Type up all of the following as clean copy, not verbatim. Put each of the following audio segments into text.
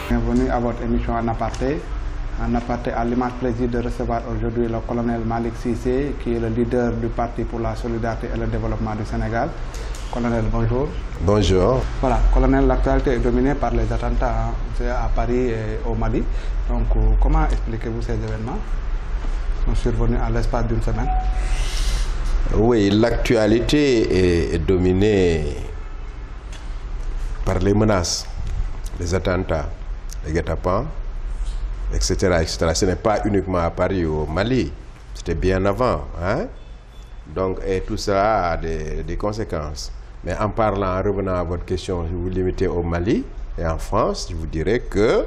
Bienvenue à votre émission En Aparté. En Aparté a l'immense plaisir de recevoir aujourd'hui le colonel Malick Cissé, qui est le leader du Parti pour la solidarité et le développement du Sénégal. Colonel, bonjour. Bonjour. Voilà, colonel, l'actualité est dominée par les attentats à Paris et au Mali. Donc, comment expliquez-vous ces événements qui sont survenus à l'espace d'une semaine? Oui, l'actualité est dominée par les menaces, les attentats, les guet-apens, etc., etc. Ce n'est pas uniquement à Paris ou au Mali, c'était bien avant. Hein? Donc, et tout ça a des conséquences. Mais en parlant, en revenant à votre question, je vous limitez au Mali et en France, je vous dirais que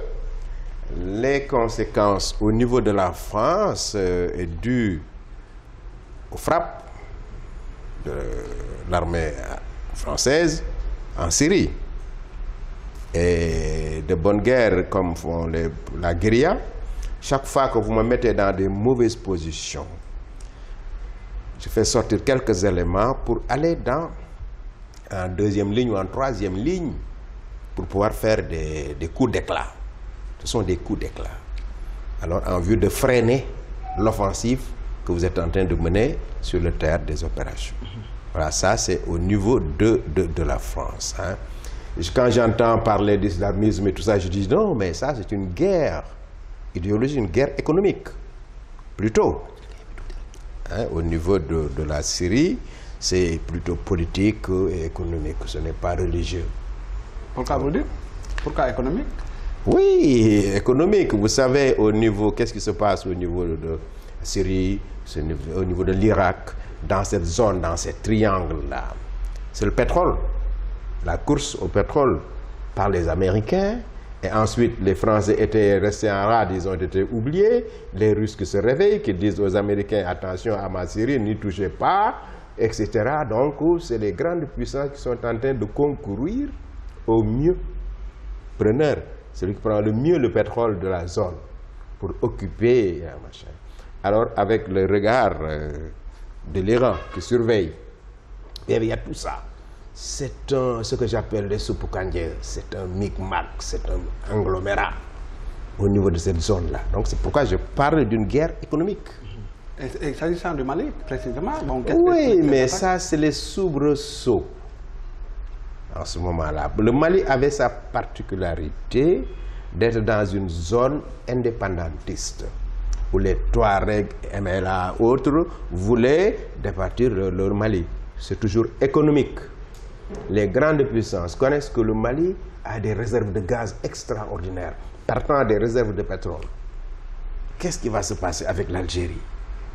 les conséquences au niveau de la France est dues aux frappes de l'armée française en Syrie. Et de bonnes guerres comme font la guérilla, chaque fois que vous me mettez dans des mauvaises positions, je fais sortir quelques éléments pour aller en deuxième ligne ou en troisième ligne pour pouvoir faire des coups d'éclat. Ce sont des coups d'éclat. Alors, en vue de freiner l'offensive que vous êtes en train de mener sur le théâtre des opérations. Voilà, ça c'est au niveau de la France. Hein. Quand j'entends parler d'islamisme et tout ça, je dis non, mais ça c'est une guerre idéologique, une guerre économique, plutôt. Hein, au niveau de la Syrie, c'est plutôt politique et économique, ce n'est pas religieux. Pourquoi vous dites? Pourquoi économique? Oui, économique. Vous savez, au niveau, qu'est-ce qui se passe au niveau de la Syrie, au niveau de l'Irak, dans cette zone, dans ces triangles-là? C'est le pétrole. La course au pétrole par les Américains, et ensuite les Français étaient restés en rade, ils ont été oubliés, les Russes qui se réveillent, qui disent aux Américains attention à ma Syrie, n'y touchez pas, etc. Donc c'est les grandes puissances qui sont en train de concourir au mieux preneur, celui qui prend le mieux le pétrole de la zone pour occuper machin. Alors avec le regard de l'Iran qui surveille, il y a tout ça. C'est ce que j'appelle les soupoukandiers, c'est un micmac, c'est un agglomérat au niveau de cette zone-là. Donc c'est pourquoi je parle d'une guerre économique. Et s'agissant du Mali, précisément, oui, mais ça c'est les soubresauts en ce moment-là. Le Mali avait sa particularité d'être dans une zone indépendantiste où les Touaregs, MLA, autres voulaient départir leur Mali. C'est toujours économique. Les grandes puissances connaissent que le Mali a des réserves de gaz extraordinaires, partant des réserves de pétrole. Qu'est-ce qui va se passer avec l'Algérie?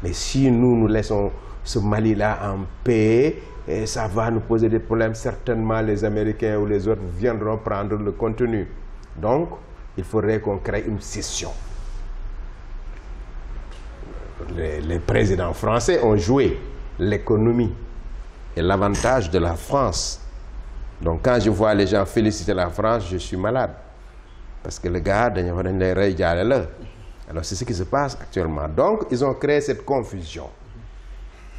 Mais si nous laissons ce Mali-là en paix, et ça va nous poser des problèmes. Certainement, les Américains ou les autres viendront prendre le contenu. Donc, il faudrait qu'on crée une scission. Les présidents français ont joué l'économie et l'avantage de la France. Donc quand je vois les gens féliciter la France, je suis malade. Parce que le gars, alors c'est ce qui se passe actuellement. Donc ils ont créé cette confusion.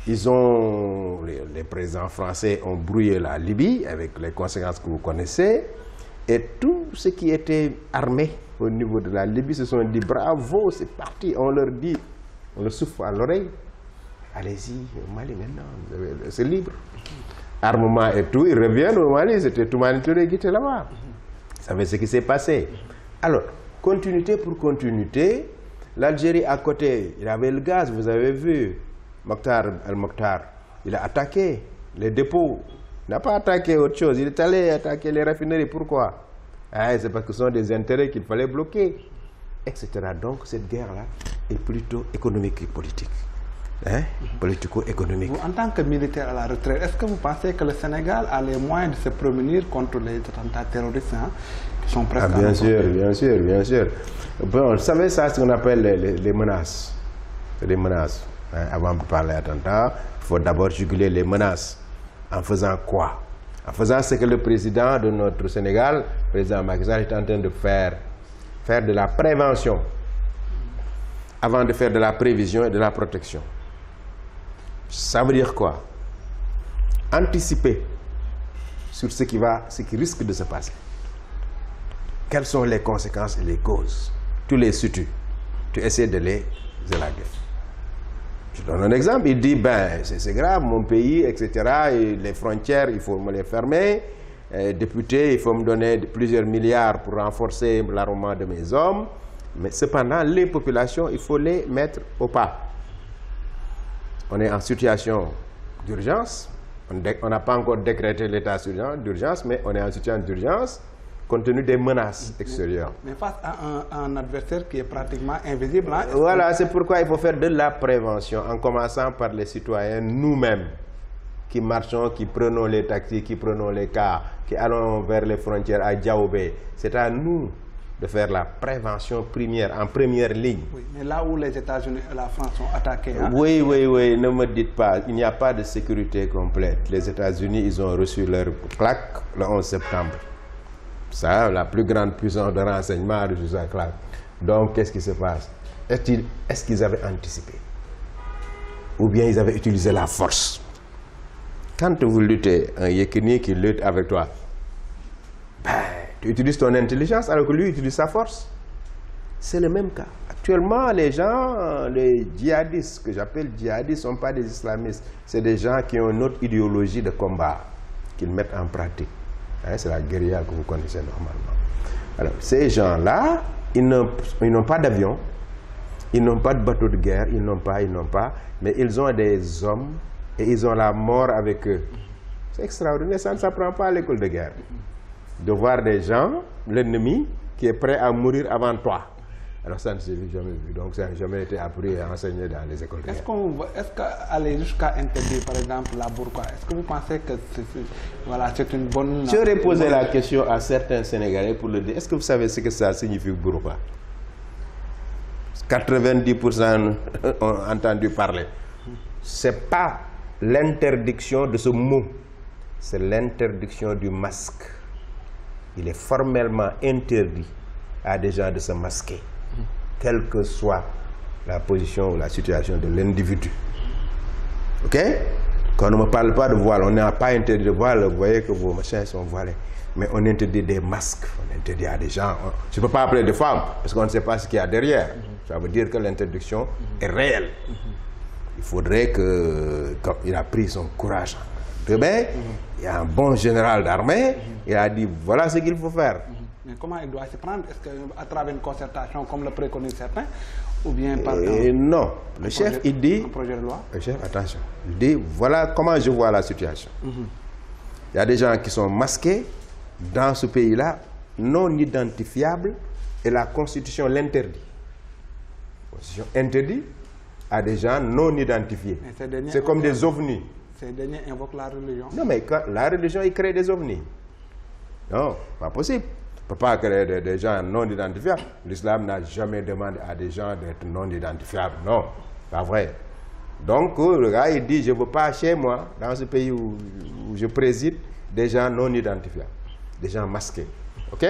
Les présidents français ont brouillé la Libye avec les conséquences que vous connaissez. Et tout ce qui était armé au niveau de la Libye se sont dit bravo, c'est parti. On leur dit, on leur souffle à l'oreille. Allez-y, au Mali maintenant, c'est libre. Armement et tout, ils reviennent au Mali, c'était Toumani Touré qui était là-bas. Vous savez ce qui s'est passé. Alors, continuité pour continuité, l'Algérie à côté, il avait le gaz, vous avez vu, Mokhtar El-Mokhtar, il a attaqué les dépôts. Il n'a pas attaqué autre chose, il est allé attaquer les raffineries. Pourquoi? C'est parce que ce sont des intérêts qu'il fallait bloquer, etc. Donc cette guerre-là est plutôt économique et politique. Politico-économique. Vous, en tant que militaire à la retraite, est-ce que vous pensez que le Sénégal a les moyens de se prémunir contre les attentats terroristes qui sont presque... bien sûr, bien sûr, bien sûr. Bon, vous savez, ça, c'est ce qu'on appelle les menaces. C'est des menaces. Avant de parler d'attentats, il faut d'abord juguler les menaces. En faisant quoi? En faisant ce que le président de notre Sénégal, le président Macky Sall, est en train de faire. Faire de la prévention. Avant de faire de la prévision et de la protection. Ça veut dire quoi? Anticiper sur ce qui risque de se passer. quelles sont les conséquences et les causes. Tu les situes, tu essaies de les élaguer. Je donne un exemple, il dit, ben, c'est grave, mon pays, etc., et les frontières, il faut me les fermer. Député, il faut me donner plusieurs milliards pour renforcer l'armement de mes hommes. Mais cependant, les populations, il faut les mettre au pas. On est en situation d'urgence. On n'a pas encore décrété l'état d'urgence, mais on est en situation d'urgence compte tenu des menaces extérieures. Mais face à un adversaire qui est pratiquement invisible. Hein, voilà, c'est pourquoi il faut faire de la prévention, en commençant par les citoyens nous-mêmes, qui marchons, qui prenons les taxis, qui prenons les cars, qui allons vers les frontières à Diaoubé. C'est à nous de faire la prévention première, en première ligne. Oui, mais là où les États-Unis et la France sont attaqués... Hein, oui, ne me dites pas, il n'y a pas de sécurité complète. Les États-Unis, ils ont reçu leur claque le 11 septembre. Ça, la plus grande puissance de renseignement a reçu sa claque. Donc, qu'est-ce qui se passe? Est-ce qu'ils avaient anticipé? Ou bien ils avaient utilisé la force? Quand vous luttez, un Yékini qui lutte avec toi, ben, tu utilises ton intelligence alors que lui utilise sa force. C'est le même cas. Actuellement, les gens, les djihadistes, que j'appelle djihadistes, ne sont pas des islamistes. C'est des gens qui ont une autre idéologie de combat qu'ils mettent en pratique. Hein, c'est la guérilla que vous connaissez normalement. Alors, ces gens-là, ils n'ont pas d'avion, ils n'ont pas de bateau de guerre, ils n'ont pas, mais ils ont des hommes et ils ont la mort avec eux. C'est extraordinaire, ça ne s'apprend pas à l'école de guerre. De voir des gens, l'ennemi, qui est prêt à mourir avant toi. Alors ça ne s'est jamais vu, donc ça n'a jamais été appris et enseigné dans les écoles de guerre. Est-ce qu'aller jusqu'à interdire, par exemple, la burqa, est-ce que vous pensez que c'est une bonne... J'aurais posé la question à certains Sénégalais pour leur dire, est-ce que vous savez ce que ça signifie burqa? 90% ont entendu parler. Ce n'est pas l'interdiction de ce mot, c'est l'interdiction du masque. Il est formellement interdit à des gens de se masquer, quelle que soit la position ou la situation de l'individu. Ok? Quand on ne me parle pas de voile, on n'a pas interdit de voile, vous voyez que vos machins sont voilés. Mais on interdit des masques, on interdit à des gens. Je ne peux pas appeler de femmes, parce qu'on ne sait pas ce qu'il y a derrière. Ça veut dire que l'interdiction est réelle. Il faudrait que, comme il a pris son courage demain, il y a un bon général d'armée, il a dit voilà ce qu'il faut faire. Mais comment il doit se prendre? Est-ce qu'à travers une concertation comme le préconisent certains, ou bien par non, le chef il dit, un projet de loi? Le chef, attention, il dit voilà comment je vois la situation. Il y a des gens qui sont masqués dans ce pays-là, non identifiables, et la Constitution l'interdit. La Constitution interdit à des gens non identifiés. C'est comme des ovnis. Ces derniers invoquent la religion. Non, mais quand la religion, il crée des ovnis. Non, pas possible. On ne peut pas créer des gens non identifiables. L'islam n'a jamais demandé à des gens d'être non identifiables. Non, pas vrai. Donc, le gars, il dit, je ne veux pas chez moi, dans ce pays où je préside, des gens non identifiables. Des gens masqués. OK?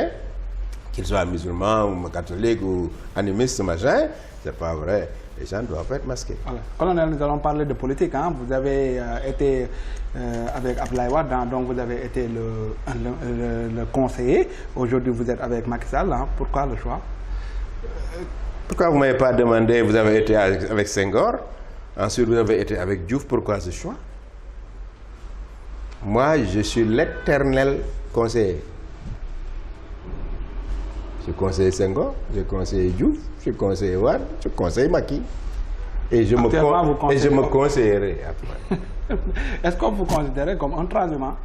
Qu'ils soient musulmans ou catholiques ou animistes, machin, c'est pas vrai. Les gens doivent être masqués. Voilà. Colonel, nous allons parler de politique. Hein. Vous avez été avec Abdoulaye Wade, donc vous avez été le conseiller. Aujourd'hui, vous êtes avec Macky Sall. Hein. Pourquoi le choix? Pourquoi vous ne m'avez pas demandé? Vous avez été avec Senghor. Ensuite, vous avez été avec Diouf. Pourquoi ce choix? Moi, je suis l'éternel conseiller. Je conseille Senghor, je conseille Diouf, je conseille Wade, je conseille Macky. Et je me conseillerai après. Est-ce qu'on vous considère comme un transhumant?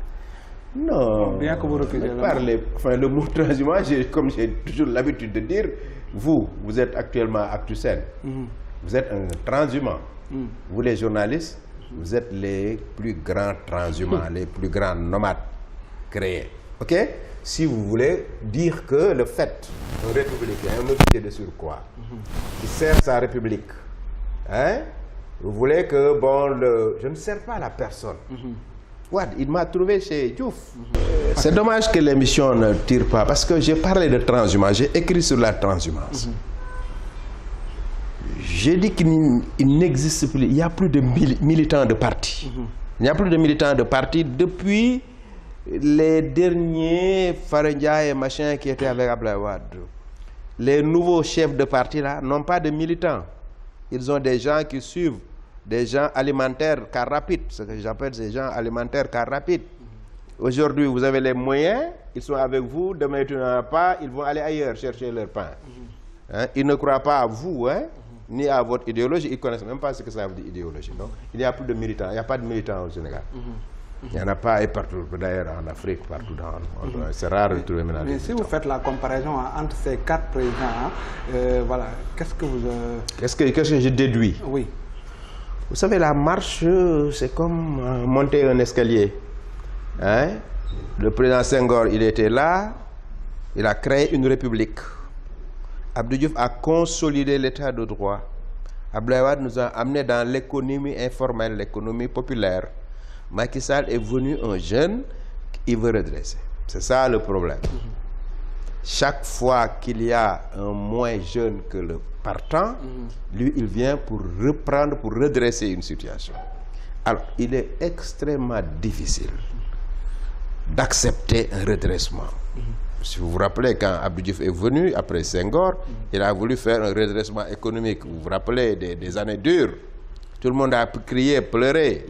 Non. Bien que vous refusez le mot transhumant, comme j'ai toujours l'habitude de dire, vous êtes actuellement Actusen. Vous êtes un transhumant. Vous les journalistes, vous êtes les plus grands transhumants, les plus grands nomades créés. OK? Si vous voulez dire que le fait d'un républicain, un officier de surcroît, qui sert sa république, hein, vous voulez que, bon, je ne sers pas la personne. Wade, il m'a trouvé chez Diouf. C'est dommage que l'émission ne tire pas, parce que j'ai parlé de transhumance, j'ai écrit sur la transhumance. J'ai dit qu'il n'existe plus, il n'y a plus de militants de parti. Il n'y a plus de militants de parti depuis les derniers Farendia et machin qui étaient avec Abdoulaye Wade, les nouveaux chefs de parti là n'ont pas de militants. Ils ont des gens qui suivent, des gens alimentaires car rapides, ce que j'appelle ces gens alimentaires car rapides. Aujourd'hui, vous avez les moyens, ils sont avec vous, demain tu n'en as pas, ils vont aller ailleurs chercher leur pain. Hein? Ils ne croient pas à vous, hein? Ni à votre idéologie, ils ne connaissent même pas ce que ça veut dire idéologie. Donc, il n'y a plus de militants, il n'y a pas de militants au Sénégal. Il n'y en a pas et partout, d'ailleurs en Afrique, partout dans le monde. C'est rare de trouver maintenant. Mais si vous faites la comparaison entre ces 4 présidents, voilà, qu'est-ce que vous... Qu'est-ce que je déduis? Oui. Vous savez, la marche, c'est comme monter un escalier. Hein? Le président Senghor, il était là, il a créé une république. Abdou Diouf a consolidé l'état de droit. Abdoulaye Wade nous a amenés dans l'économie informelle, l'économie populaire. Macky Sall est venu un jeune, il veut redresser. C'est ça le problème. Chaque fois qu'il y a un moins jeune que le partant, lui, il vient pour reprendre, pour redresser une situation. Alors, il est extrêmement difficile d'accepter un redressement. Si vous vous rappelez, quand Abdou Diouf est venu, après Senghor, il a voulu faire un redressement économique. Vous vous rappelez des années dures. Tout le monde a crié, pleuré.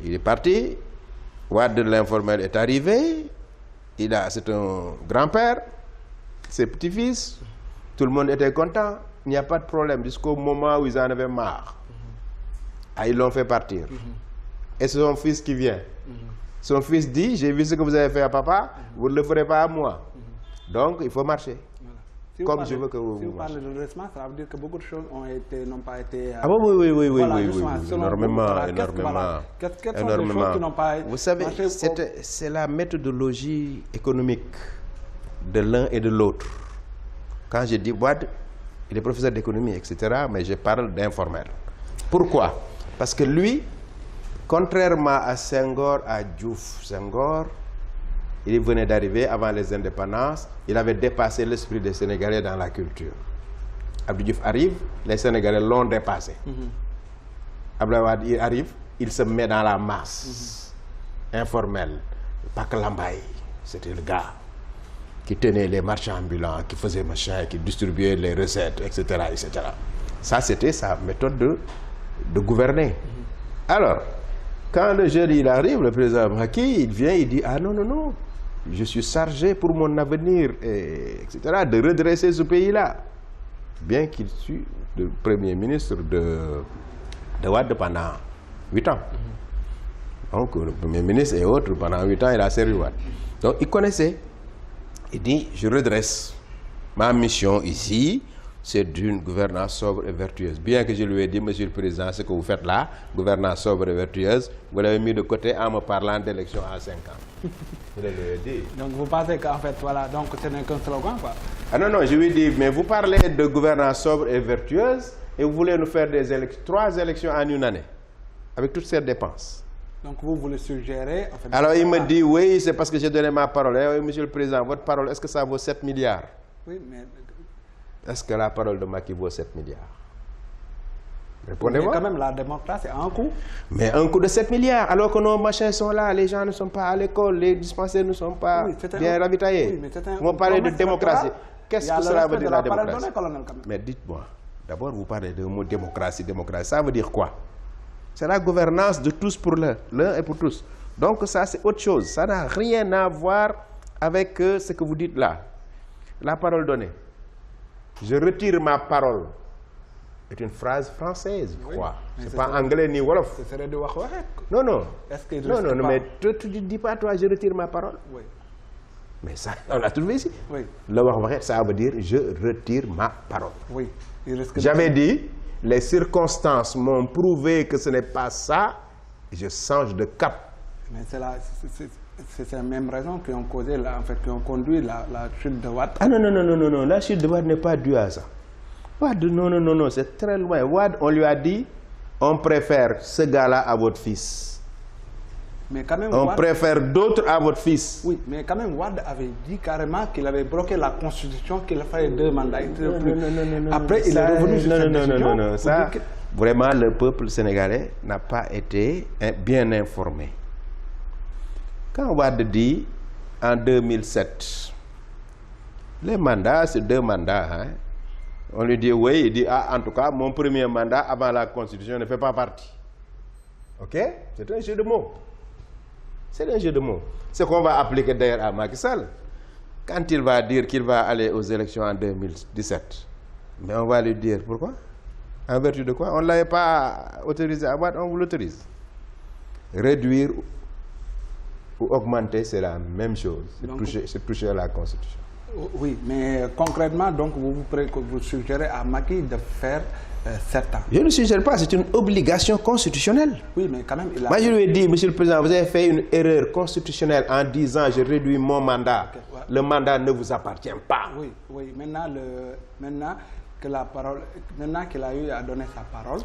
Il est parti. Wade de l'informel est arrivé. C'est un grand-père, ses petits-fils. Tout le monde était content. Il n'y a pas de problème jusqu'au moment où ils en avaient marre. Ah, ils l'ont fait partir. Et c'est son fils qui vient. Son fils dit, j'ai vu ce que vous avez fait à papa, vous ne le ferez pas à moi. Donc, il faut marcher. Voilà. Si Comme je veux que vous Si vous parlez de redressement, ça veut dire que beaucoup de choses n'ont pas été... Ah bon, oui, voilà, énormément. Quelles sont les choses qui n'ont pas été... Vous savez, c'est la méthodologie économique de l'un et de l'autre. Quand je dis Wade, il est professeur d'économie, etc., mais je parle d'informel. Pourquoi? Parce que lui, contrairement à Senghor, à Diouf, Senghor, il venait d'arriver avant les indépendances, il avait dépassé l'esprit des Sénégalais dans la culture. Abdou Diouf arrive, les Sénégalais l'ont dépassé. Abdoulaye Wade, il arrive, il se met dans la masse informelle. Pak Lambaye, c'était le gars qui tenait les marchands ambulants, qui faisait machin, qui distribuait les recettes, etc. etc. Ça, c'était sa méthode de gouverner. Alors, quand le jeune il arrive, le président Macky, il vient, il dit, ah non, non, non, je suis chargé pour mon avenir, etc., de redresser ce pays-là. Bien qu'il soit le premier ministre de Wade pendant 8 ans. Donc, le premier ministre et autres, pendant 8 ans, il a servi Wade. Donc, il connaissait. Il dit, je redresse. Ma mission ici, c'est d'une gouvernance sobre et vertueuse. Bien que je lui ai dit, Monsieur le Président, ce que vous faites là, gouvernance sobre et vertueuse, vous l'avez mis de côté en me parlant d'élection à 5 ans. Je lui ai dit. Donc vous pensez qu'en fait, voilà, donc ce n'est qu'un slogan, quoi. Ah non, non, je lui ai dit, mais vous parlez de gouvernance sobre et vertueuse, et vous voulez nous faire 3 élections en une année, avec toutes ces dépenses. Donc vous voulez suggérer... En fait, alors il me dit, oui, c'est parce que j'ai donné ma parole. Eh, oui, Monsieur le Président, votre parole, est-ce que ça vaut 7 milliards? Oui, mais... Est-ce que la parole de Macky vaut 7 milliards? Répondez-moi. Mais quand même, la démocratie a un coût. Mais un coût de 7 milliards, alors que nos machins sont là, les gens ne sont pas à l'école, les dispensaires ne sont pas bien ravitaillés. Oui, on parlait de démocratie. Qu'est-ce que cela veut dire la démocratie? Mais dites-moi, d'abord vous parlez de mot démocratie, démocratie. Ça veut dire quoi? C'est la gouvernance de tous pour l'un et pour tous. Donc ça, c'est autre chose. Ça n'a rien à voir avec ce que vous dites là. La parole donnée. Je retire ma parole. C'est une phrase française, je crois. Oui, c'est pas anglais ni wolof. Ce serait de Wahourek. Non, non. Non, non, non, mais tu ne dis pas, toi, je retire ma parole. Oui. Mais ça, on l'a trouvé ici. Oui. Le Wahourek, ça veut dire je retire ma parole. Oui. J'avais dit, les circonstances m'ont prouvé que ce n'est pas ça, et je change de cap. Mais c'est la même raison qui ont causé, en fait, qui ont conduit la chute de Wade. Ah non, non, non, non, non, non, la chute de Wade n'est pas due à ça. Wade, non, non, non, non, c'est très loin. Wade, on lui a dit, on préfère ce gars-là à votre fils. Mais quand même, on préfère d'autres à votre fils. Oui, mais quand même, Wade avait dit carrément qu'il avait bloqué la Constitution, qu'il fallait 2 mandats. Non, non, non, non, après, il est revenu sur cette décision. Non, non, non, ça, vraiment, le peuple sénégalais n'a pas été bien informé. Quand Wade dit en 2007, les mandats, c'est 2 mandats. Hein. On lui dit oui, il dit ah, en tout cas, mon premier mandat avant la Constitution ne fait pas partie. Ok? C'est un jeu de mots. C'est un jeu de mots. Ce qu'on va appliquer d'ailleurs à Macky Sall. Quand il va dire qu'il va aller aux élections en 2017, mais on va lui dire pourquoi? En vertu de quoi? On ne l'avait pas autorisé à voter, on vous l'autorise. Réduire ou augmenter, c'est la même chose. C'est toucher à la Constitution. Oui, mais concrètement, donc, vous suggérez à Macky de faire 7 ans. Je ne suggère pas, c'est une obligation constitutionnelle. Oui, mais quand même, il a... Moi, je lui ai dit, Monsieur le Président, vous avez fait une erreur constitutionnelle en disant je réduis mon mandat. Okay, ouais. Le mandat ne vous appartient pas. Oui, oui. Maintenant qu'il a eu à donner sa parole...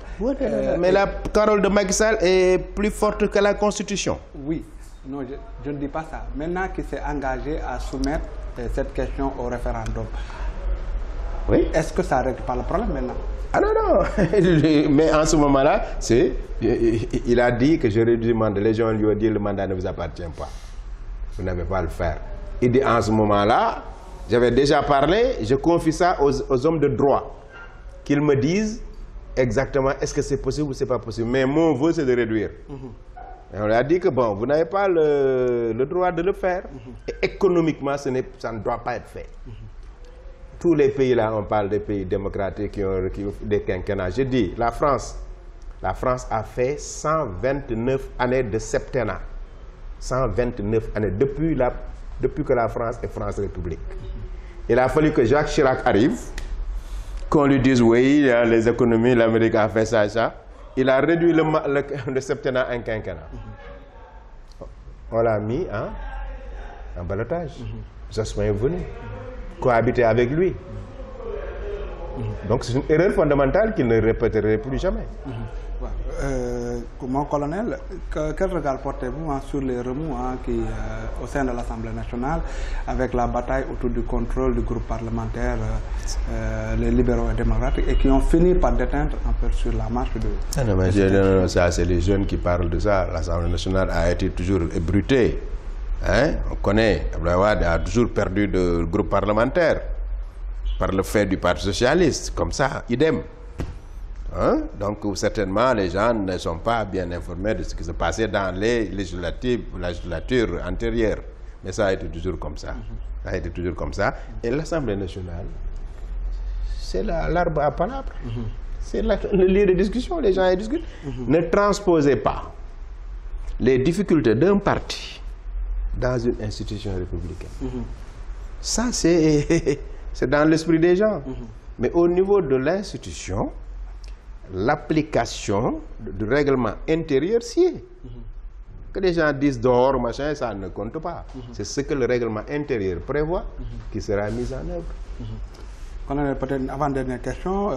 mais la parole de Macky Sall est plus forte que la Constitution. Oui. Non, je ne dis pas ça. Maintenant qu'il s'est engagé à soumettre cette question au référendum, oui. Est-ce que ça ne règle pas le problème maintenant? Ah non, non. Mais en ce moment-là, il a dit que je réduis le mandat. Les gens lui ont dit le mandat ne vous appartient pas. Vous n'avez pas à le faire. Il dit en ce moment-là, j'avais déjà parlé, je confie ça aux hommes de droit, qu'ils me disent exactement est-ce que c'est possible ou c'est pas possible. Mais mon vœu, c'est de réduire. Et on lui a dit que bon, vous n'avez pas le droit de le faire. Et économiquement, ça ne doit pas être fait. Tous les pays là, on parle des pays démocratiques qui ont des quinquennats. Je dis, la France a fait 129 années de septennat. 129 années depuis que la France est France République. Il a fallu que Jacques Chirac arrive, qu'on lui dise oui, les économies, l'Amérique a fait ça et ça. Il a réduit le septennat en quinquennat. On l'a mis en ballottage. Jospin est venu cohabiter avec lui. Donc c'est une erreur fondamentale qu'il ne répéterait plus jamais. Mon colonel, quel regard portez-vous sur les remous au sein de l'Assemblée nationale avec la bataille autour du contrôle du groupe parlementaire, les libéraux et démocrates, et qui ont fini par déteindre un peu sur la marche de... Non, ça c'est les jeunes qui parlent de ça. L'Assemblée nationale a été toujours ébrutée. Hein? On connaît, Abdoulaye Wade a toujours perdu le groupe parlementaire par le fait du Parti socialiste, comme ça, idem. Hein? Donc certainement les gens ne sont pas bien informés de ce qui se passait dans les législatures antérieures. Mais ça a été toujours comme ça. Ça a été toujours comme ça. Et l'Assemblée nationale, c'est l'arbre à palabres. C'est le lieu de discussion, les gens y discutent. Ne transposez pas les difficultés d'un parti dans une institution républicaine. Ça, c'est dans l'esprit des gens. Mais au niveau de l'institution, l'application du règlement intérieur, si que les gens disent dehors, machin, ça ne compte pas. C'est ce que le règlement intérieur prévoit qui sera mis en œuvre. Colonel, peut-être une avant-dernière question.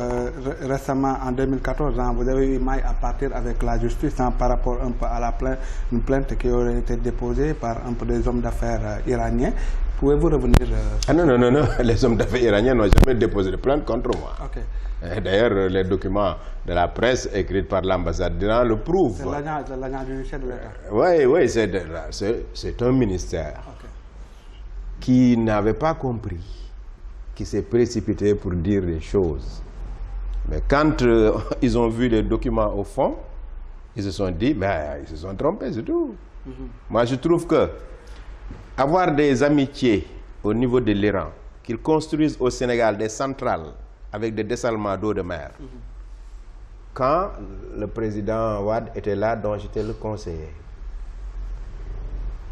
Récemment, en 2014, vous avez eu maille à partir avec la justice par rapport un peu à une plainte qui aurait été déposée par un peu des hommes d'affaires iraniens. Pouvez-vous revenir Ah non, non, non, non. Les hommes d'affaires iraniens n'ont jamais déposé de plainte contre moi. Okay. D'ailleurs, les documents de la presse écrits par l'ambassade d'Iran le prouvent. C'est l'agent judiciaire de l'État. Oui, oui, c'est un ministère qui n'avait pas compris, qui s'est précipité pour dire des choses. Mais quand ils ont vu les documents au fond, ils se sont dit, mais ils se sont trompés, c'est tout. Moi, je trouve que avoir des amitiés au niveau de l'Iran, qu'ils construisent au Sénégal des centrales avec des dessalements d'eau de mer. Quand le président Wade était là, dont j'étais le conseiller,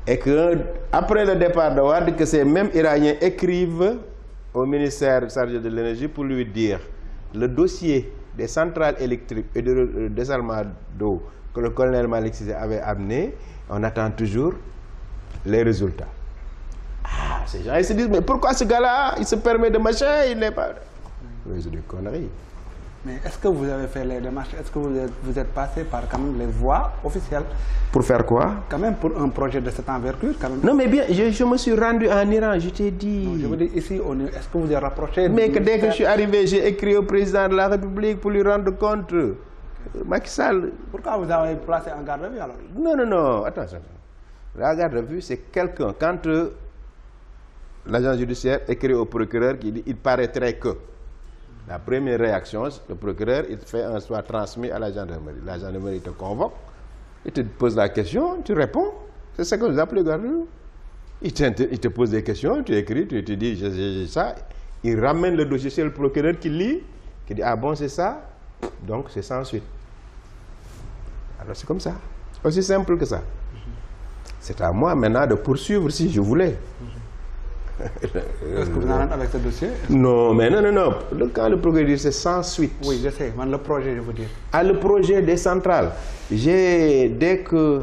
et que après le départ de Wade, que ces mêmes Iraniens écrivent au ministère chargé de l'énergie pour lui dire le dossier des centrales électriques et de dessalement d'eau que le colonel Malick Cissé avait amené, on attend toujours les résultats. Ah, ces gens ils se disent, mais pourquoi ce gars-là, il se permet de machin, il n'est pas... Oui, c'est des conneries. Mais est-ce que vous avez fait les démarches? Est-ce que vous êtes passé par quand même les voies officielles? Pour faire quoi? Quand même pour un projet de cette envergure quand même. Non mais bien, je me suis rendu en Iran, je t'ai dit. Non, je veux dire ici, est-ce que vous êtes rapproché? Mais dès que je suis arrivé, j'ai écrit au président de la République pour lui rendre compte. Macky Sall. Pourquoi vous avez placé en garde à vue alors? Non, non, non, attention. La garde à vue, c'est quelqu'un, quand l'agent judiciaire écrit au procureur qui dit « il paraîtrait que », la première réaction, le procureur, il fait un soit transmis à la gendarmerie. La gendarmerie te convoque, il te pose la question, tu réponds. C'est ça que vous appelez garde à vue. Il te pose des questions, tu écris, tu te dis j'ai ça. Il ramène le dossier chez le procureur qui lit, qui dit ah bon c'est ça, donc c'est sans suite. Alors c'est comme ça, aussi simple que ça. C'est à moi maintenant de poursuivre si je voulais. Est-ce que vous en êtes avec ce dossier? Non, mais non. Quand le procureur dit c'est sans suite. Oui, je sais, le projet, je veux dire. Ah, le projet des centrales. Dès que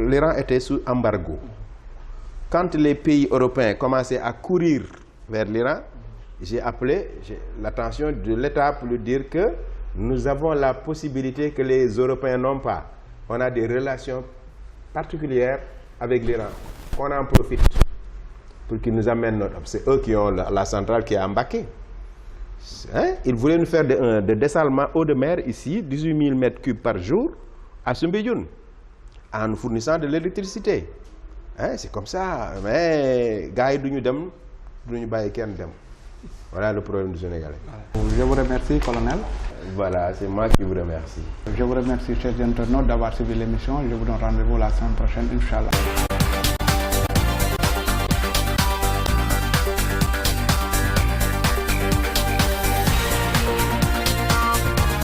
l'Iran était sous embargo, quand les pays européens commençaient à courir vers l'Iran, j'ai appelé l'attention de l'État pour lui dire que nous avons la possibilité que les Européens n'ont pas. On a des relations particulières avec l'Iran. On en profite pour qu'ils nous amènent notre... C'est eux qui ont la centrale qui est à Mbacké. Hein? Ils voulaient nous faire de dessalement eau de mer ici, 18 000 mètres cubes par jour, à Soumbédioune, en nous fournissant de l'électricité. Hein? C'est comme ça. Mais gars yi duñu dem, duñu bàyyi kenn dem. Voilà le problème du Sénégalais. Je vous remercie, colonel. Voilà, c'est moi qui vous remercie. Je vous remercie, chers internautes, d'avoir suivi l'émission. Je vous donne rendez-vous la semaine prochaine, Inch'Allah.